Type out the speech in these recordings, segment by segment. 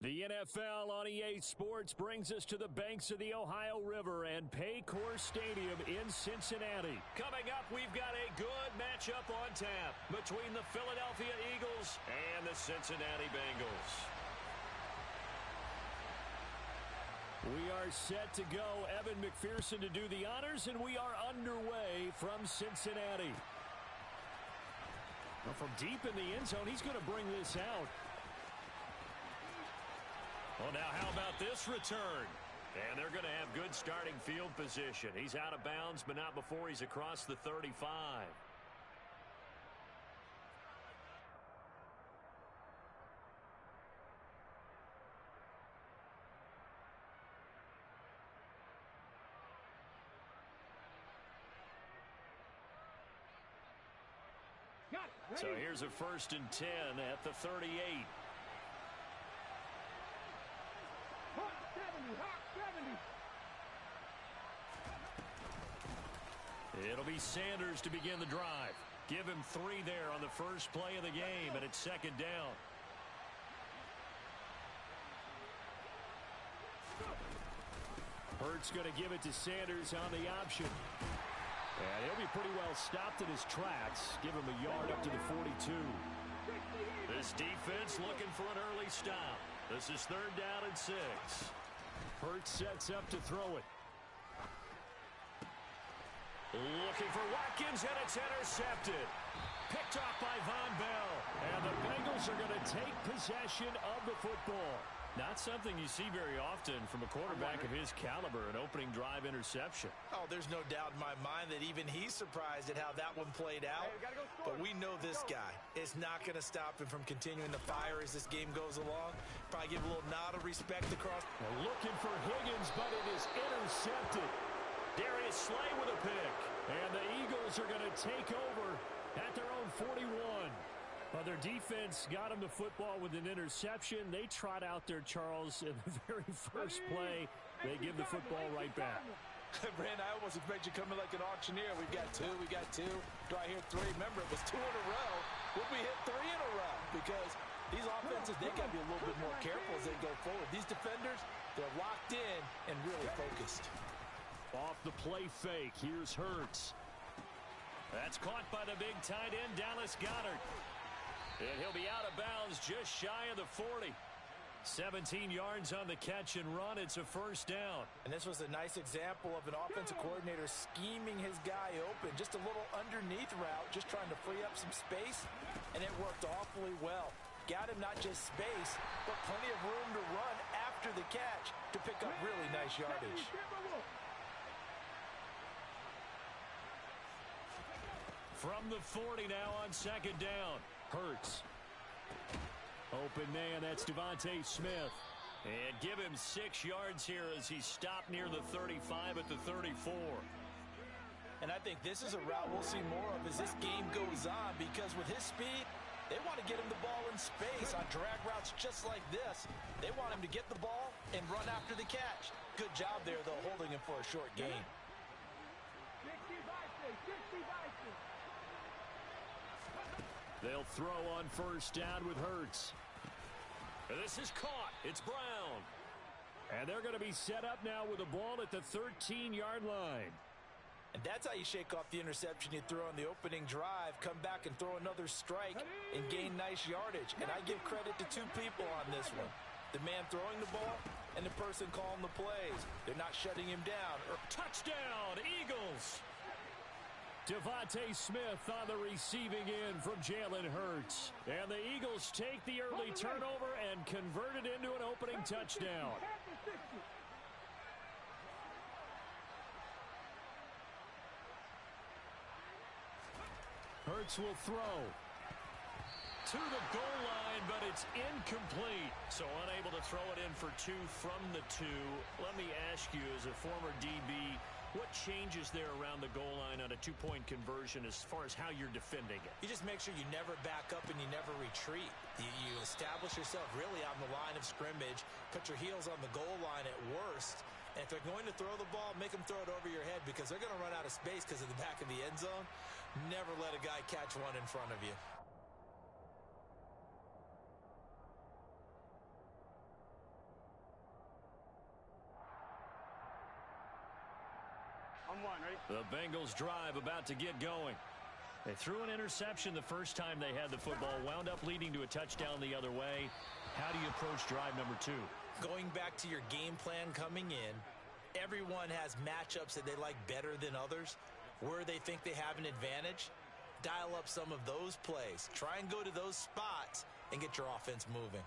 The NFL on EA Sports brings us to the banks of the Ohio River and Paycor Stadium in Cincinnati. Coming up, we've got a good matchup on tap between the Philadelphia Eagles and the Cincinnati Bengals. We are set to go. Evan McPherson to do the honors, and we are underway from Cincinnati. Well, from deep in the end zone, he's going to bring this out. Well, now how about this return? And they're going to have good starting field position. He's out of bounds, but not before he's across the 35. So here's a 1st and 10 at the 38. It'll be Sanders to begin the drive. Give him 3 there on the first play of the game, and it's 2nd down. Hurts going to give it to Sanders on the option. And he'll be pretty well stopped in his tracks. Give him a yard up to the 42. This defense looking for an early stop. This is 3rd down and 6. Hurts sets up to throw it. Looking for Watkins, and it's intercepted. Picked off by Von Bell. And the Bengals are going to take possession of the football. Not something you see very often from a quarterback of his caliber, an opening drive interception. Oh, there's no doubt in my mind that even he's surprised at how that one played out. But we know this guy is not going to stop him from continuing to fire as this game goes along. Probably give a little nod of respect across. They're looking for Higgins, but it is intercepted. Darius Slay with a pick. And the Eagles are going to take over at their own 41. Well, their defense got them the football with an interception. They trot out there, Charles, in the very first play. They give the football right back. Brand, I almost expect you coming like an auctioneer. We got 2, we got 2. Do I hear 3? Remember, it was 2 in a row. Will we hit 3 in a row? Because these offenses, they got to be a little bit more careful as they go forward. These defenders, they're locked in and really focused. Off the play fake, here's Hurts. That's caught by the big tight end, Dallas Goedert. And he'll be out of bounds just shy of the 40. 17 yards on the catch and run. It's a 1st down. And this was a nice example of an offensive coordinator scheming his guy open. Just a little underneath route, just trying to free up some space. And it worked awfully well. Got him not just space, but plenty of room to run after the catch to pick up really nice yardage. From the 40 now on 2nd down. Hurts. Open man, that's Devontae Smith. And give him 6 yards here as he stopped near the 35 at the 34. And I think this is a route we'll see more of as this game goes on, because with his speed, they want to get him the ball in space on drag routes just like this. They want him to get the ball and run after the catch. Good job there, though, holding him for a short gain. They'll throw on 1st down with Hurts. This is caught. It's Brown. And they're going to be set up now with the ball at the 13-yard line. And that's how you shake off the interception you throw on the opening drive, come back and throw another strike and gain nice yardage. And I give credit to 2 people on this one. The man throwing the ball and the person calling the plays. They're not shutting him down. Touchdown, Eagles! Devontae Smith on the receiving end from Jalen Hurts. And the Eagles take the early turnover and convert it into an opening touchdown. Hurts will throw to the goal line, but it's incomplete. So unable to throw it in for 2 from the 2. Let me ask you, as a former DB, what changes there around the goal line on a 2-point conversion as far as how you're defending it? You just make sure you never back up and you never retreat. You establish yourself really on the line of scrimmage, put your heels on the goal line at worst, and if they're going to throw the ball, make them throw it over your head, because they're going to run out of space because of the back of the end zone. Never let a guy catch one in front of you. The Bengals drive about to get going. They threw an interception the first time they had the football, wound up leading to a touchdown the other way. How do you approach drive number 2? Going back to your game plan coming in, everyone has matchups that they like better than others. Where they think they have an advantage, dial up some of those plays. Try and go to those spots and get your offense moving.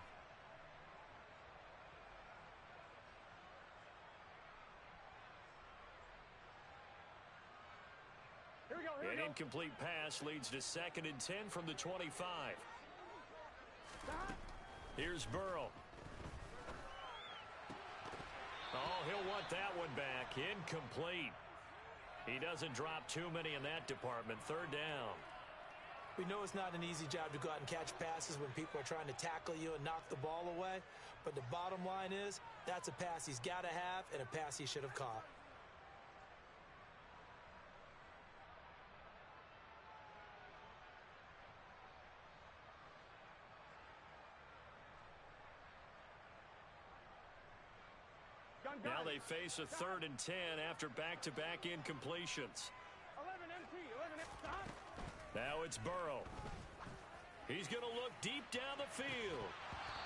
An incomplete pass leads to 2nd and 10 from the 25. Here's Burrow. Oh, he'll want that one back. Incomplete. He doesn't drop too many in that department. 3rd down. We know it's not an easy job to go out and catch passes when people are trying to tackle you and knock the ball away. But the bottom line is, that's a pass he's got to have and a pass he should have caught. Now they face a 3rd and 10 after back-to-back incompletions. 11 MT, 11 stop. Now it's Burrow. He's going to look deep down the field.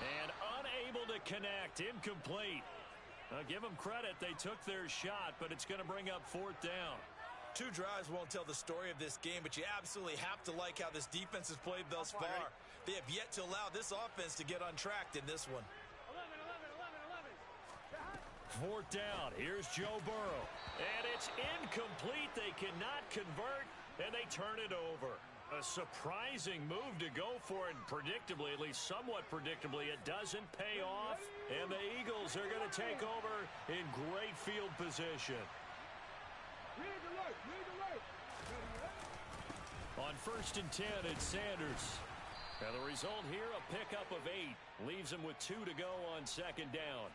And unable to connect. Incomplete. Give them credit. They took their shot, but it's going to bring up 4th down. 2 drives won't tell the story of this game, but you absolutely have to like how this defense has played thus far. They have yet to allow this offense to get untracked in this one. 4th down. Here's Joe Burrow. And it's incomplete. They cannot convert, and they turn it over. A surprising move to go for it. Predictably, at least somewhat predictably, it doesn't pay off. And the Eagles are going to take over in great field position. On 1st and 10, it's Sanders. Now the result here, a pickup of 8. Leaves them with 2 to go on 2nd down.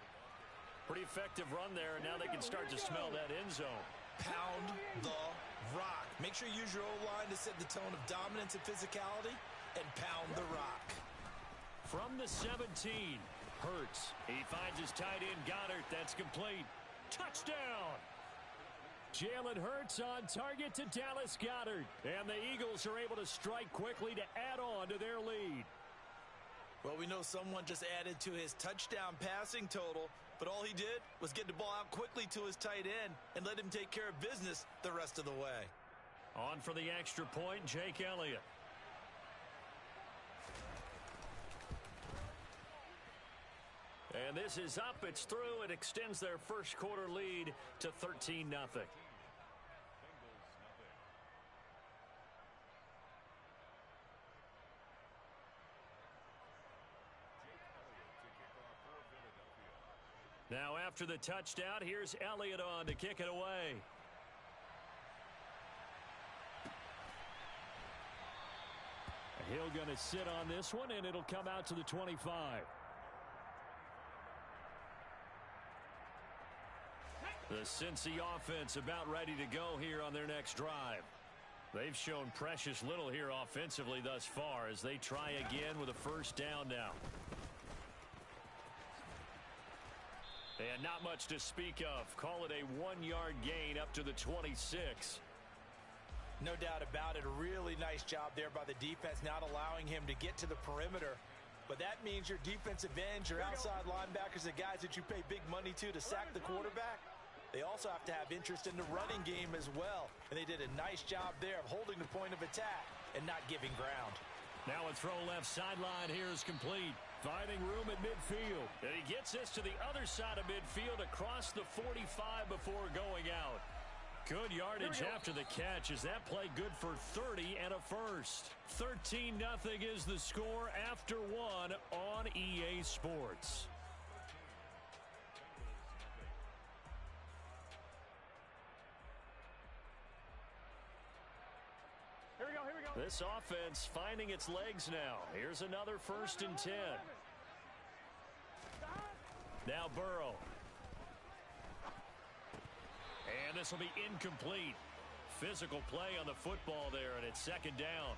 Pretty effective run there, and now they can start to smell that end zone. Pound the rock. Make sure you use your O-line to set the tone of dominance and physicality, and pound the rock. From the 17, Hurts. He finds his tight end, Goddard. That's complete. Touchdown! Jalen Hurts on target to Dallas Goddard. And the Eagles are able to strike quickly to add on to their lead. Well, we know someone just added to his touchdown passing total, but all he did was get the ball out quickly to his tight end and let him take care of business the rest of the way. On for the extra point, Jake Elliott. And this is up. It's through. It extends their first quarter lead to 13-0. Now after the touchdown, here's Elliott on to kick it away. Hill going to sit on this one, and it'll come out to the 25. The Cincy offense about ready to go here on their next drive. They've shown precious little here offensively thus far as they try again with a first down now. And not much to speak of. Call it a 1-yard gain up to the 26. No doubt about it. A really nice job there by the defense, not allowing him to get to the perimeter. But that means your defensive ends, your outside linebackers, the guys that you pay big money to sack the quarterback, they also have to have interest in the running game as well. And they did a nice job there of holding the point of attack and not giving ground. Now a throw left sideline here is complete. Finding room at midfield. And he gets this to the other side of midfield across the 45 before going out. Good yardage after the catch. Is that play good for 30 and a first? 13-0 is the score after 1 on EA Sports. Here we go. This offense finding its legs now. Here's another 1st and 10. Now Burrow. And this will be incomplete. Physical play on the football there, and it's 2nd down.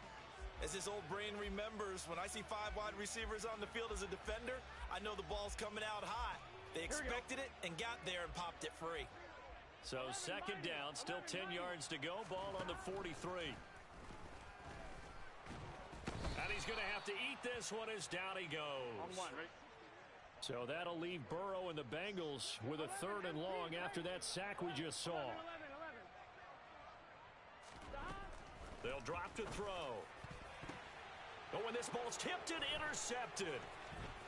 As this old brain remembers, when I see 5 wide receivers on the field as a defender, I know the ball's coming out hot. They expected it and got there and popped it free. So second down, still 10 yards to go. Ball on the 43. And he's going to have to eat this one as down he goes. So that'll leave Burrow and the Bengals with a 3rd and long after that sack we just saw. They'll drop to throw. Oh, and this ball's tipped and intercepted.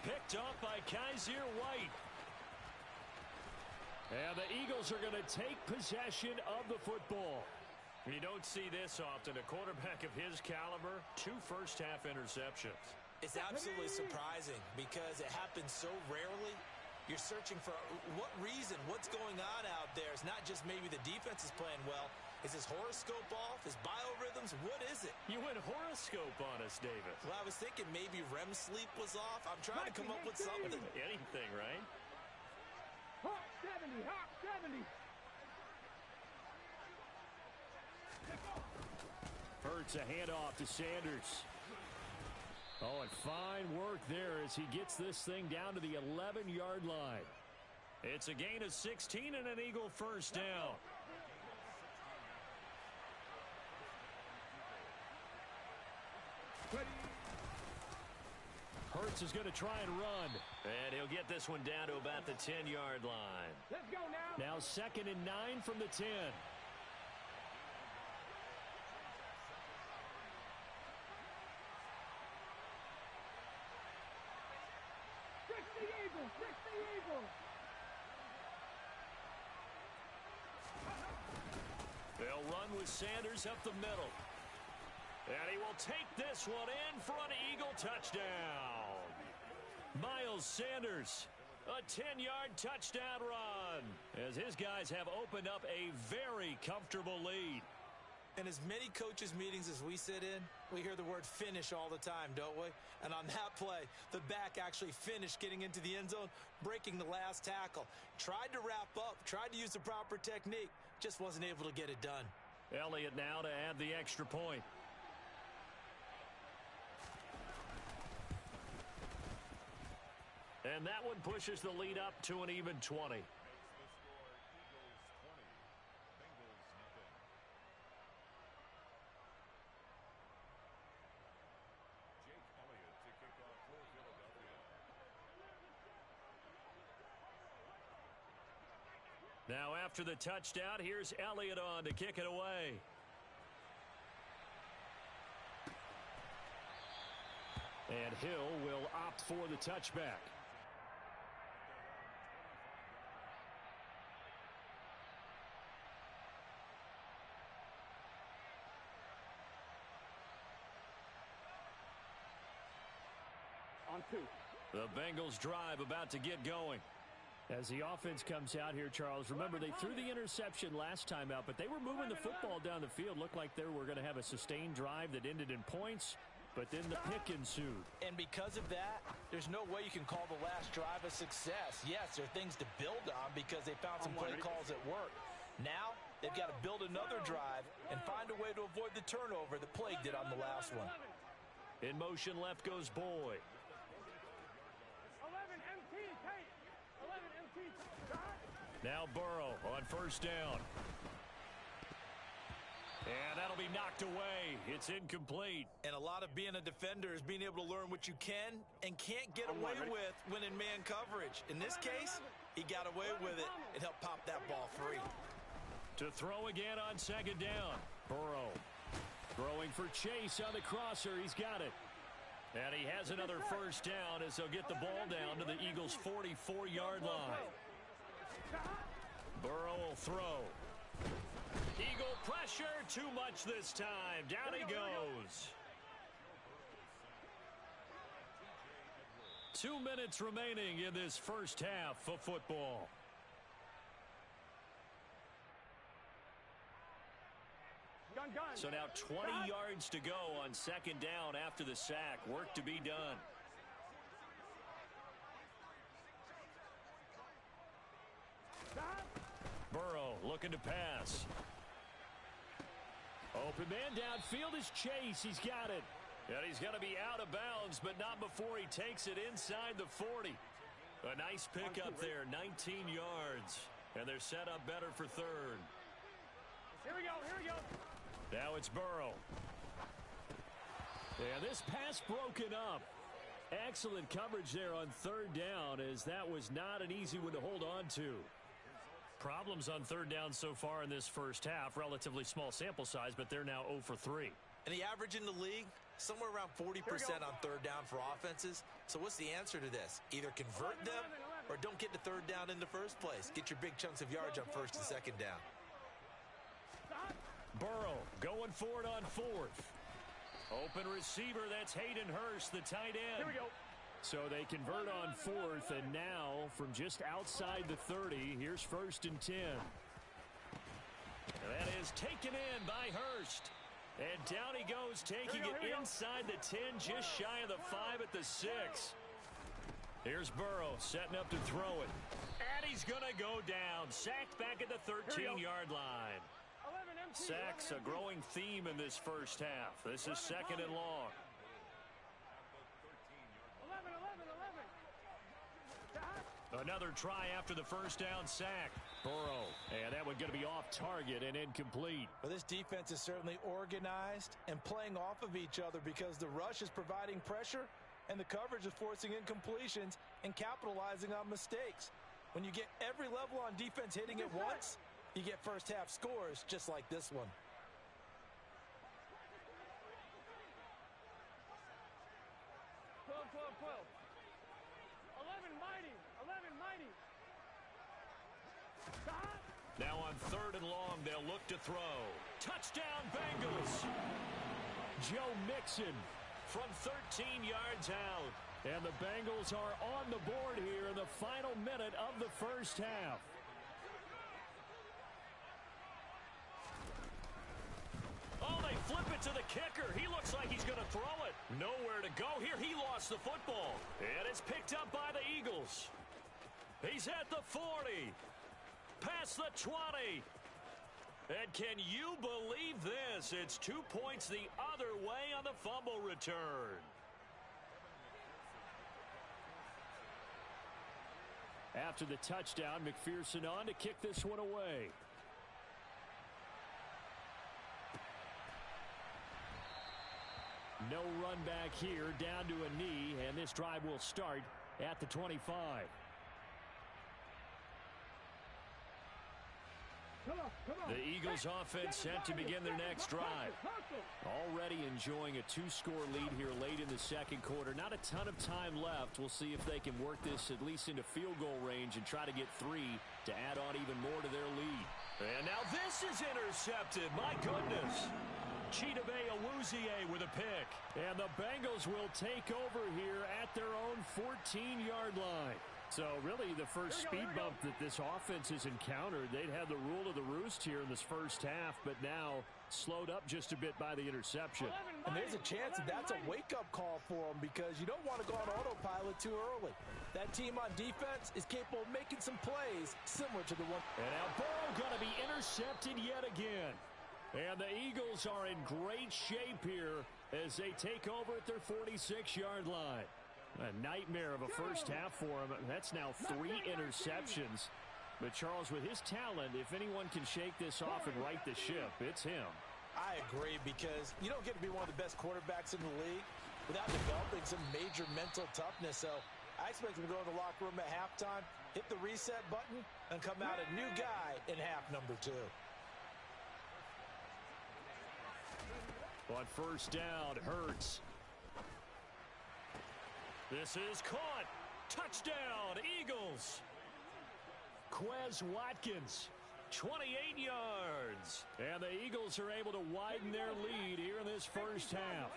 Picked up by Kaiser White. And the Eagles are going to take possession of the football. You don't see this often. A quarterback of his caliber, 2 first-half interceptions. It's absolutely surprising because it happens so rarely. You're searching for what reason, what's going on out there. It's not just maybe the defense is playing well. Is his horoscope off? His biorhythms? What is it? You went horoscope on us, David. Well, I was thinking maybe REM sleep was off. I'm trying to come up with something. Anything, right? Hawk 70, Hawk 70. Hurts a handoff to Sanders. Oh, and fine work there as he gets this thing down to the 11-yard line. It's a gain of 16 and an Eagle first down. Hurts is going to try and run. And he'll get this one down to about the 10-yard line. Let's go now. Now 2nd and 9 from the 10. They'll run with Sanders up the middle. And he will take this one in for an Eagle touchdown. Miles Sanders, a 10-yard touchdown run, as his guys have opened up a very comfortable lead. In as many coaches' meetings as we sit in, we hear the word finish all the time, don't we? And on that play, the back actually finished getting into the end zone, breaking the last tackle. Tried to wrap up, tried to use the proper technique, just wasn't able to get it done. Elliott now to add the extra point. And that one pushes the lead up to an even 20. Now after the touchdown, here's Elliott on to kick it away. And Hill will opt for the touchback. On 2. The Bengals drive about to get going. As the offense comes out here, Charles, remember they threw the interception last time out, but they were moving the football down the field. Looked like they were going to have a sustained drive that ended in points, but then the pick ensued. And because of that, there's no way you can call the last drive a success. Yes, there are things to build on because they found some play calls at work. Now, they've got to build another drive and find a way to avoid the turnover that plagued it on the last one. In motion, left goes Boyd. 11 MT, tight. 11 MT. Now Burrow on first down. And that'll be knocked away. It's incomplete. And a lot of being a defender is being able to learn what you can and can't get away with when in man coverage. In this case, he got away with it and helped pop that ball free. To throw again on second down. Burrow throwing for Chase on the crosser. He's got it. And he has another first down as they'll get the ball down to the Eagles' 44-yard line. Burrow will throw. Eagle pressure, too much this time. Down he goes. 2 minutes remaining in this first half of football. So now 20 yards to go on second down after the sack. Work to be done. Burrow looking to pass. Open man downfield is Chase. He's got it. And he's going to be out of bounds, but not before he takes it inside the 40. A nice pickup there, 19 yards. And they're set up better for third. Here we go, here we go. Now it's Burrow. And this pass broken up. Excellent coverage there on third down, as that was not an easy one to hold on to. Problems on third down so far in this first half. Relatively small sample size, but they're now 0 for 3. And the average in the league, somewhere around 40% on third down for offenses. So what's the answer to this? Either convert them or don't get the third down in the first place. Get your big chunks of yards on first and second down. Burrow going for it on fourth. Open receiver, that's Hayden Hurst, the tight end. Here we go. So they convert on fourth, and now from just outside the 30, here's 1st and 10. That is taken in by Hurst. And down he goes, taking it inside the 10, just shy of the 5 at the 6. Here's Burrow setting up to throw it. And he's going to go down. Sacked back at the 13-yard line. Sacks, a growing theme in this first half. This is 2nd and long. 11. Another try after the first down sack. Burrow, and that one going to be off target and incomplete. Well, this defense is certainly organized and playing off of each other because the rush is providing pressure and the coverage is forcing incompletions and capitalizing on mistakes. When you get every level on defense hitting at once, you get first half scores just like this one. 12. 11 mighty. Stop. Now on 3rd and long, they'll look to throw. Touchdown, Bengals. Joe Mixon from 13 yards out. And the Bengals are on the board here in the final minute of the first half. Oh, they flip it to the kicker. He looks like he's going to throw it. Nowhere to go here. He lost the football. And it's picked up by the Eagles. He's at the 40. Past the 20. And can you believe this? It's 2 points the other way on the fumble return. After the touchdown, McPherson on to kick this one away. No run back here, down to a knee, and this drive will start at the 25. The Eagles offense set to begin their next drive. Already enjoying a 2-score lead here late in the second quarter. Not a ton of time left. We'll see if they can work this at least into field goal range and try to get 3 to add on even more to their lead. And now this is intercepted. My goodness. Chidobe Awuzie with a pick. And the Bengals will take over here at their own 14-yard line. So really the first speed bump that this offense has encountered, they'd had the rule of the roost here in this first half, but now slowed up just a bit by the interception. And there's a chance that that's a wake-up call for them because you don't want to go on autopilot too early. That team on defense is capable of making some plays similar to the one. And now Burrow going to be intercepted yet again. And the Eagles are in great shape here as they take over at their 46-yard line. A nightmare of a first half for him. That's now 3 interceptions. But Charles, with his talent, if anyone can shake this off and right the ship, it's him. I agree because you don't get to be one of the best quarterbacks in the league without developing some major mental toughness. So I expect him to go in the locker room at halftime, hit the reset button, and come out a new guy in half number 2. On first down, Hurts. This is caught. Touchdown, Eagles. Quez Watkins, 28 yards. And the Eagles are able to widen their lead here in this first half.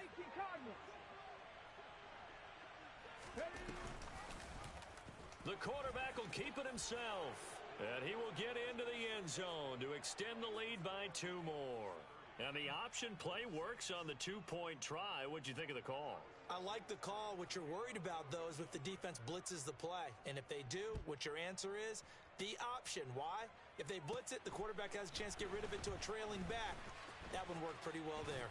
The quarterback will keep it himself. And he will get into the end zone to extend the lead by 2 more. And the option play works on the 2-point try. What'd you think of the call? I like the call. What you're worried about, though, is if the defense blitzes the play. And if they do, what your answer is, the option. Why? If they blitz it, the quarterback has a chance to get rid of it to a trailing back. That one worked pretty well there.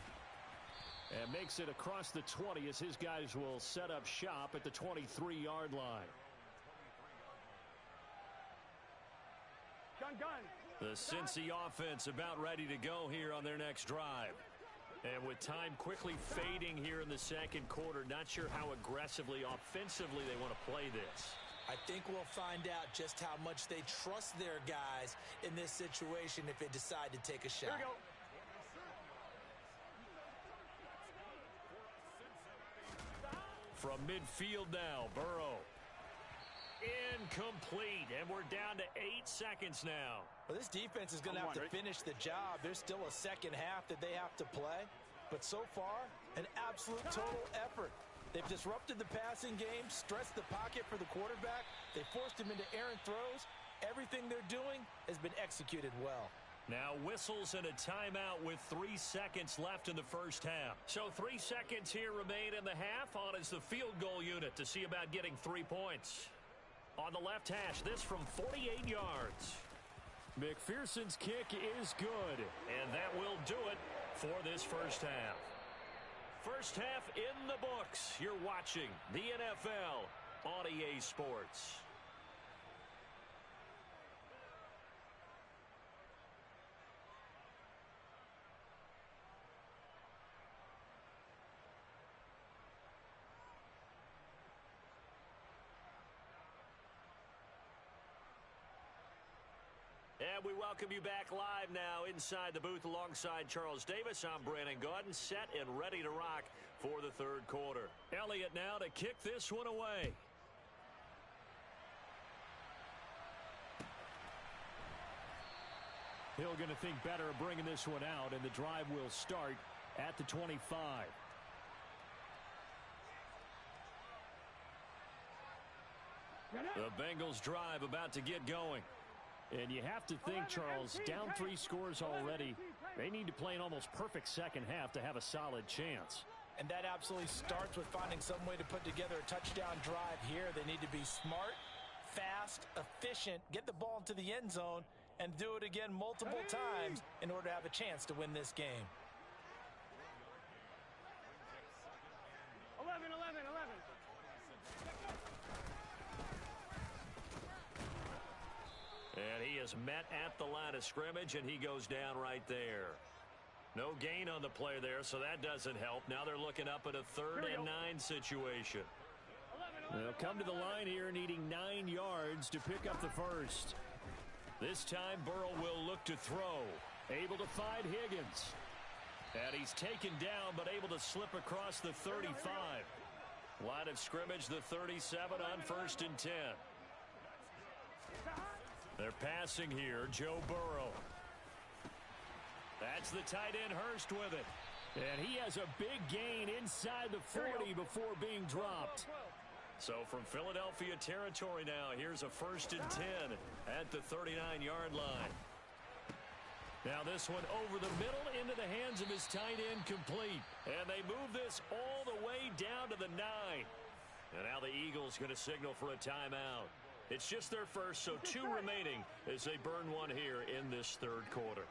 And makes it across the 20 as his guys will set up shop at the 23-yard line. gun. The Cincy offense about ready to go here on their next drive. And with time quickly fading here in the second quarter, not sure how aggressively, offensively they want to play this. I think we'll find out just how much they trust their guys in this situation if they decide to take a shot. Here we go. From midfield now, Burrow. Incomplete, and we're down to 8 seconds now. Well, this defense is going to have to finish the job. There's still a second half that they have to play. But so far, an absolute total effort. They've disrupted the passing game, stressed the pocket for the quarterback. They forced him into errant throws. Everything they're doing has been executed well. Now whistles and a timeout with 3 seconds left in the first half. So 3 seconds here remain in the half. On is the field goal unit to see about getting 3 points. On the left hash, this from 48 yards. McPherson's kick is good, and that will do it for this first half. First half in the books. You're watching the NFL on EA Sports. And we welcome you back live now inside the booth alongside Charles Davis. I'm Brandon Gaudin, set and ready to rock for the third quarter. Elliott now to kick this one away. Hill going to think better of bringing this one out, and the drive will start at the 25. The Bengals drive about to get going. And you have to think, Charles, down 3 scores already. They need to play an almost perfect second half to have a solid chance. And that absolutely starts with finding some way to put together a touchdown drive here. They need to be smart, fast, efficient, get the ball into the end zone, and do it again multiple times in order to have a chance to win this game. 11, 11, 11. And he is met at the line of scrimmage, and he goes down right there. No gain on the play there, so that doesn't help. Now they're looking up at a 3rd and 9 situation. They'll come to the line here needing 9 yards to pick up the first. This time Burrow will look to throw. Able to find Higgins. And he's taken down, but able to slip across the 35. Line of scrimmage, the 37 on 1st and 10. They're passing here, Joe Burrow. That's the tight end Hurst with it. And he has a big gain inside the 40 before being dropped. So from Philadelphia territory now, here's a 1st and 10 at the 39-yard line. Now this one over the middle into the hands of his tight end complete. And they move this all the way down to the 9. And now the Eagles going to signal for a timeout. It's just their first, so 2 remaining as they burn one here in this third quarter.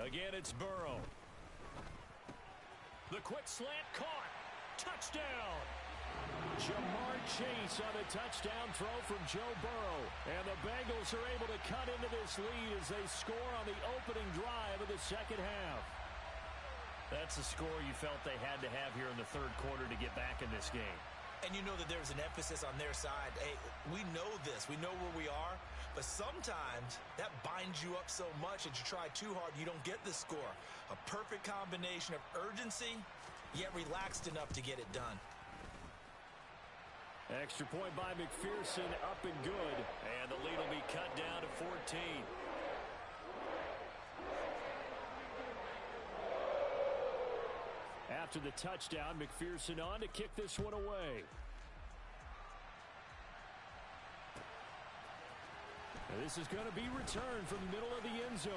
Again, it's Burrow. The quick slant caught. Touchdown. Jamar Chase on a touchdown throw from Joe Burrow. And the Bengals are able to cut into this lead as they score on the opening drive of the second half. That's the score you felt they had to have here in the third quarter to get back in this game. And you know that there's an emphasis on their side. Hey, we know this. We know where we are. But sometimes that binds you up so much that you try too hard, you don't get the score. A perfect combination of urgency, yet relaxed enough to get it done. Extra point by McPherson, up and good. And the lead will be cut down to 14. After the touchdown, McPherson on to kick this one away. And this is going to be returned from the middle of the end zone.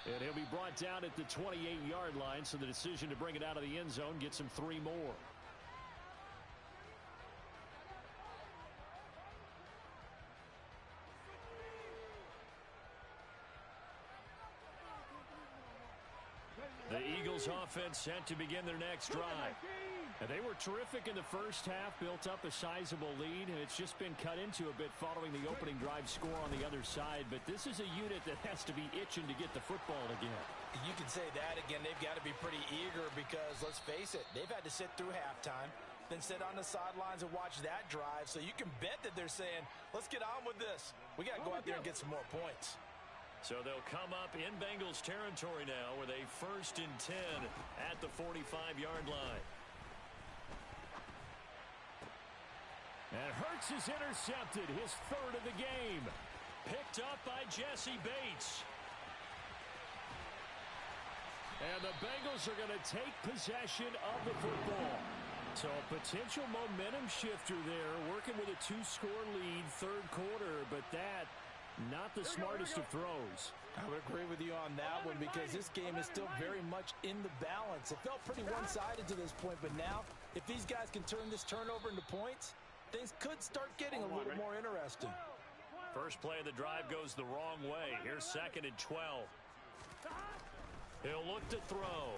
And he'll be brought down at the 28-yard line, so the decision to bring it out of the end zone gets him 3 more. The Eagles offense set to begin their next drive. And they were terrific in the first half, built up a sizable lead, and it's just been cut into a bit following the opening drive score on the other side. But this is a unit that has to be itching to get the football again. You can say that again. They've got to be pretty eager because, let's face it, they've had to sit through halftime, then sit on the sidelines and watch that drive. So you can bet that they're saying, let's get on with this. We got to go out there and get some more points. So they'll come up in Bengals territory now with a 1st and 10 at the 45-yard line. And Hurts is intercepted, his 3rd of the game. Picked up by Jesse Bates. And the Bengals are going to take possession of the football. So a potential momentum shifter there, working with a 2-score lead, 3rd quarter, but that not the smartest of throws. I would agree with you on that one because this game is still very much in the balance. It felt pretty one-sided to this point, but now if these guys can turn this turnover into points, things could start getting a little more interesting. First play of the drive goes the wrong way. Here's 2nd and 12. He'll look to throw.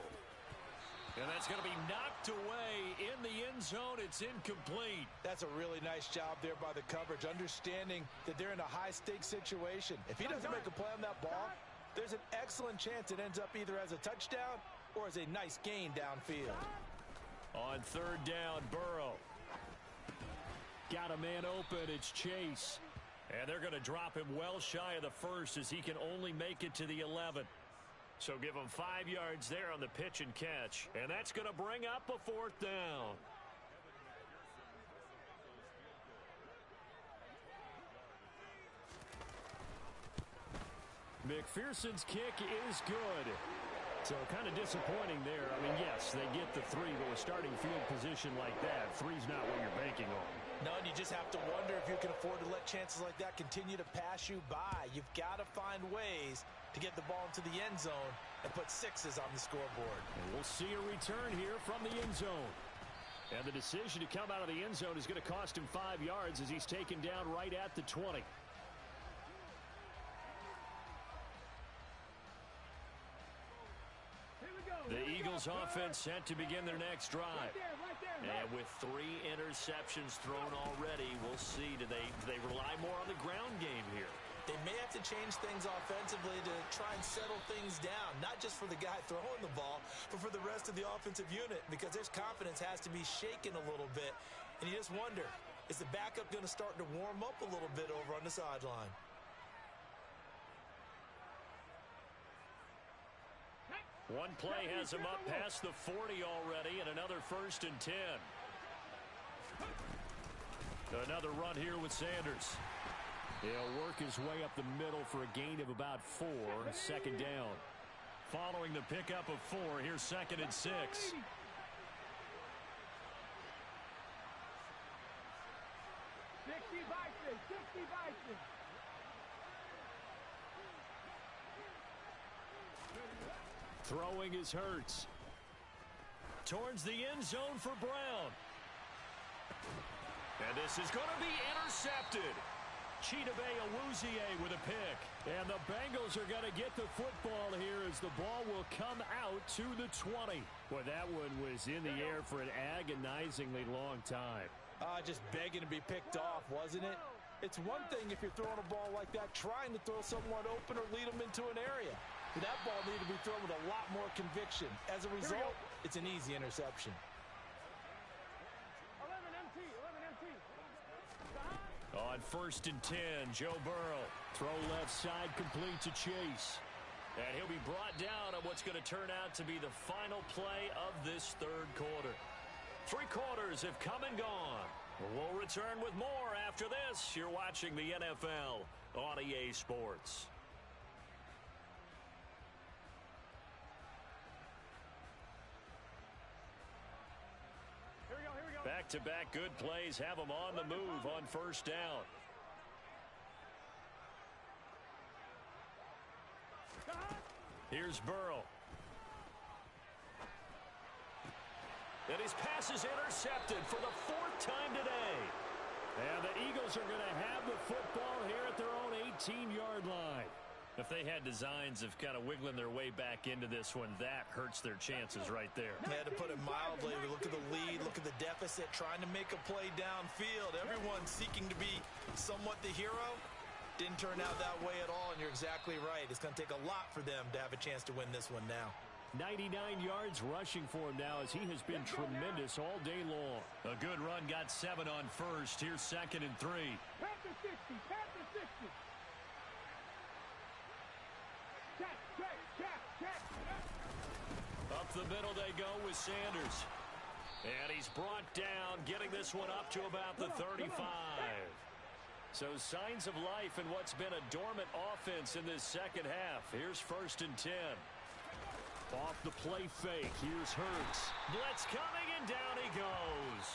And that's going to be knocked away in the end zone. It's incomplete. That's a really nice job there by the coverage, understanding that they're in a high-stakes situation. If he doesn't make a play on that ball, there's an excellent chance it ends up either as a touchdown or as a nice gain downfield. On 3rd down, Burrow. Got a man open. It's Chase. And they're going to drop him well shy of the 1st as he can only make it to the 11. So give him 5 yards there on the pitch and catch. And that's going to bring up a 4th down. McPherson's kick is good. So kind of disappointing there. I mean, yes, they get the 3, but with starting field position like that, 3's not what you're banking on. No, and you just have to wonder if you can afford to let chances like that continue to pass you by. You've got to find ways to get the ball into the end zone and put 6s on the scoreboard. And we'll see a return here from the end zone. And the decision to come out of the end zone is going to cost him 5 yards as he's taken down right at the 20. The Eagles offense set to begin their next drive. And with 3 interceptions thrown already, we'll see, do they rely more on the ground game here? They may have to change things offensively to try and settle things down, not just for the guy throwing the ball, but for the rest of the offensive unit, because their confidence has to be shaken a little bit. And you just wonder, is the backup going to start to warm up a little bit over on the sideline? One play has him up past the 40 already, and another 1st and 10. Another run here with Sanders. He'll work his way up the middle for a gain of about 4. 2nd down. Following the pickup of 4, here's 2nd and 6. 60 Bison, 60 Bison. Throwing is Hurts. Towards the end zone for Brown. And this is going to be intercepted. Chidobe Awuzie with a pick. And the Bengals are going to get the football here as the ball will come out to the 20. Boy, that one was in the air for an agonizingly long time. Just begging to be picked off, wasn't it? It's one thing if you're throwing a ball like that, trying to throw someone open or lead them into an area. But that ball needed to be thrown with a lot more conviction. As a result, it's an easy interception. 11 MT, 11 MT. On 1st and 10, Joe Burrow. Throw left side complete to Chase. And he'll be brought down on what's going to turn out to be the final play of this 3rd quarter. 3 quarters have come and gone. We'll return with more after this. You're watching the NFL on EA Sports. Back-to-back good plays have them on the move on 1st down. Here's Burrow. And his pass is intercepted for the 4th time today. And the Eagles are going to have the football here at their own 18-yard line. If they had designs of kind of wiggling their way back into this one, that hurts their chances right there. They had to put it mildly. Look at the lead, look at the deficit, trying to make a play downfield. Everyone seeking to be somewhat the hero. Didn't turn out that way at all, and you're exactly right. It's going to take a lot for them to have a chance to win this one now. 99 yards rushing for him now as he has been tremendous all day long. A good run, got 7 on first. Here's 2nd and 3. Panther 60, Panther 60. Up the middle they go with Sanders. And he's brought down, getting this one up to about the 35. So signs of life in what's been a dormant offense in this second half. Here's 1st and 10. Off the play fake. Here's Hurts. Blitz coming, and down he goes.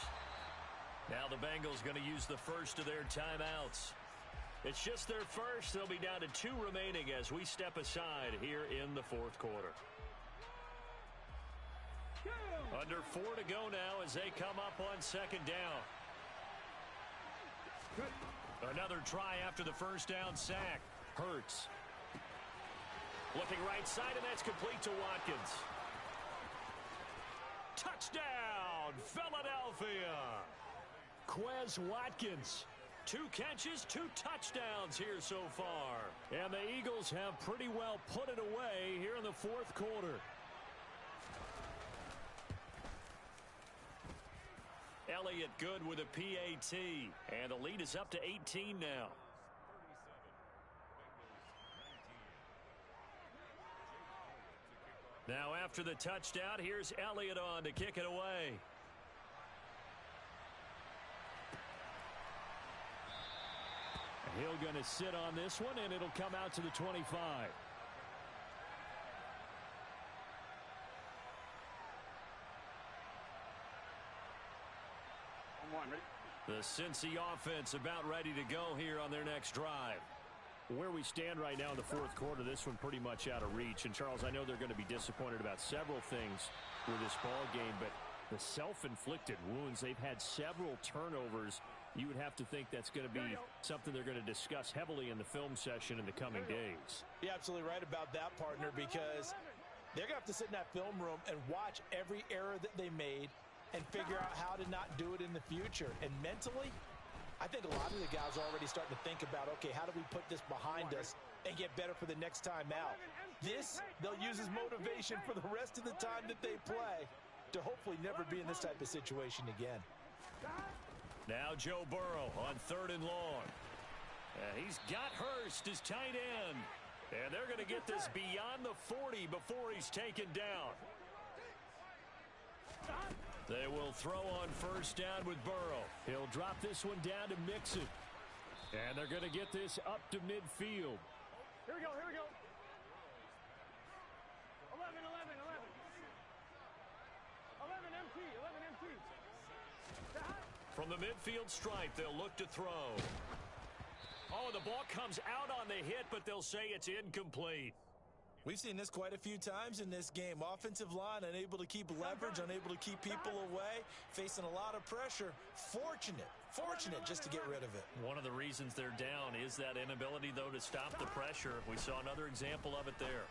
Now the Bengals going to use the first of their timeouts. It's just their first. They'll be down to 2 remaining as we step aside here in the 4th quarter. Under 4 to go now as they come up on 2nd down. Another try after the first down sack. Hurts. Looking right side, and that's complete to Watkins. Touchdown, Philadelphia. Quez Watkins. 2 catches, 2 touchdowns here so far. And the Eagles have pretty well put it away here in the 4th quarter. Elliott good with a PAT. And the lead is up to 18 now. Now after the touchdown, here's Elliott on to kick it away. He'll going to sit on this one, and it'll come out to the 25. The Cincy offense about ready to go here on their next drive. Where we stand right now in the 4th quarter, this one pretty much out of reach. And, Charles, I know they're going to be disappointed about several things with this ball game, but the self-inflicted wounds, they've had several turnovers. You would have to think that's going to be something they're going to discuss heavily in the film session in the coming days. You're absolutely right about that, partner, because they're going to have to sit in that film room and watch every error that they made and figure out how to not do it in the future. And mentally, I think a lot of the guys are already starting to think about, okay, how do we put this behind us and get better for the next time out? This, they'll use as motivation for the rest of the time that they play to hopefully never be in this type of situation again. Now Joe Burrow on 3rd and long. He's got Hurst as tight end. And they're going to get this beyond the 40 before he's taken down. They will throw on 1st down with Burrow. He'll drop this one down to Mixon. And they're going to get this up to midfield. Here we go, here we go. 11, 11, 11. 11 MT, 11 MT. From the midfield stripe, they'll look to throw. Oh, the ball comes out on the hit, but they'll say it's incomplete. We've seen this quite a few times in this game. Offensive line unable to keep leverage, unable to keep people away, facing a lot of pressure. Fortunate just to get rid of it. One of the reasons they're down is that inability, though, to stop the pressure. We saw another example of it there.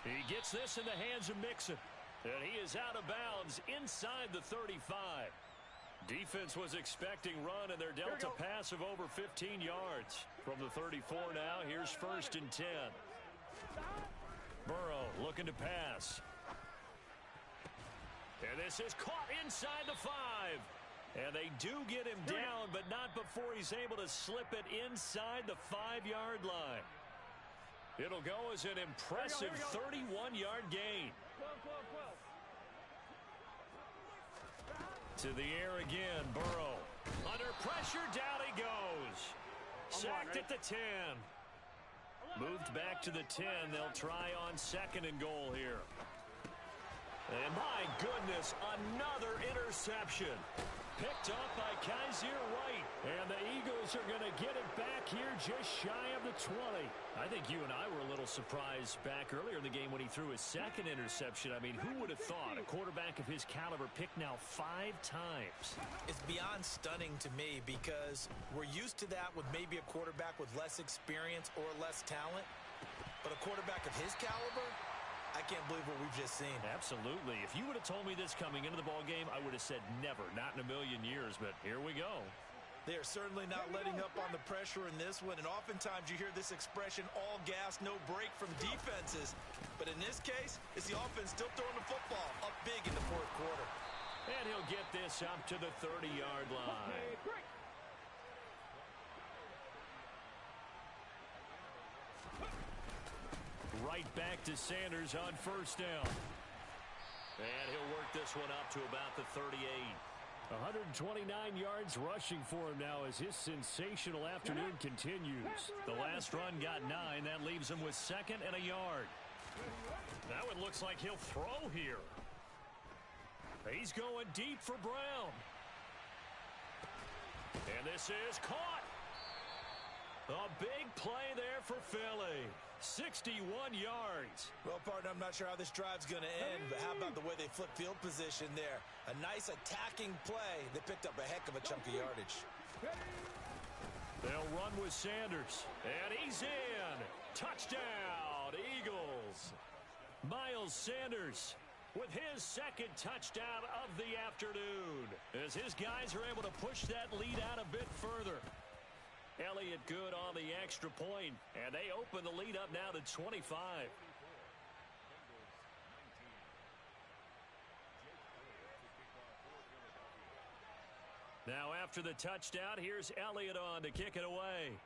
He gets this in the hands of Mixon, and he is out of bounds inside the 35. Defense was expecting run, and they're dealt a pass of over 15 yards. From the 34 now, here's 1st and 10. Burrow looking to pass. And this is caught inside the 5. And they do get him down, but not before he's able to slip it inside the 5-yard line. It'll go as an impressive 31-yard gain. To the air again, Burrow. Under pressure, down he goes. Sacked at the 10. Moved back to the 10. They'll try on 2nd and goal here. And my goodness, another interception. Picked off by Kaiser White. And the Eagles are going to get it back here just shy of the 20. I think you and I were a little surprised back earlier in the game when he threw his second interception. I mean, who would have thought a quarterback of his caliber picked now 5 times? It's beyond stunning to me because we're used to that with maybe a quarterback with less experience or less talent. But a quarterback of his caliber, I can't believe what we've just seen. Absolutely. If you would have told me this coming into the ball game, I would have said never, not in a million years. But here we go. They are certainly not letting up on the pressure in this one, and oftentimes you hear this expression, all gas, no break from defenses. But in this case, it's the offense still throwing the football up big in the fourth quarter. And he'll get this up to the 30-yard line. Right back to Sanders on first down. And he'll work this one up to about the 38. 129 yards rushing for him now as his sensational afternoon continues. The last run got 9. That leaves him with 2nd and a yard. That one looks like he'll throw here. He's going deep for Brown. And this is caught. A big play there for Philly. 61 yards. Well, partner, I'm not sure how this drive's going to end, but how about the way they flip field position there? A nice attacking play. They picked up a heck of a chunk of yardage. They'll run with Sanders. And he's in. Touchdown, Eagles. Miles Sanders with his 2nd touchdown of the afternoon as his guys are able to push that lead out a bit further. Elliott good on the extra point, and they open the lead up now to 25. Now after the touchdown, here's Elliott on to kick it away.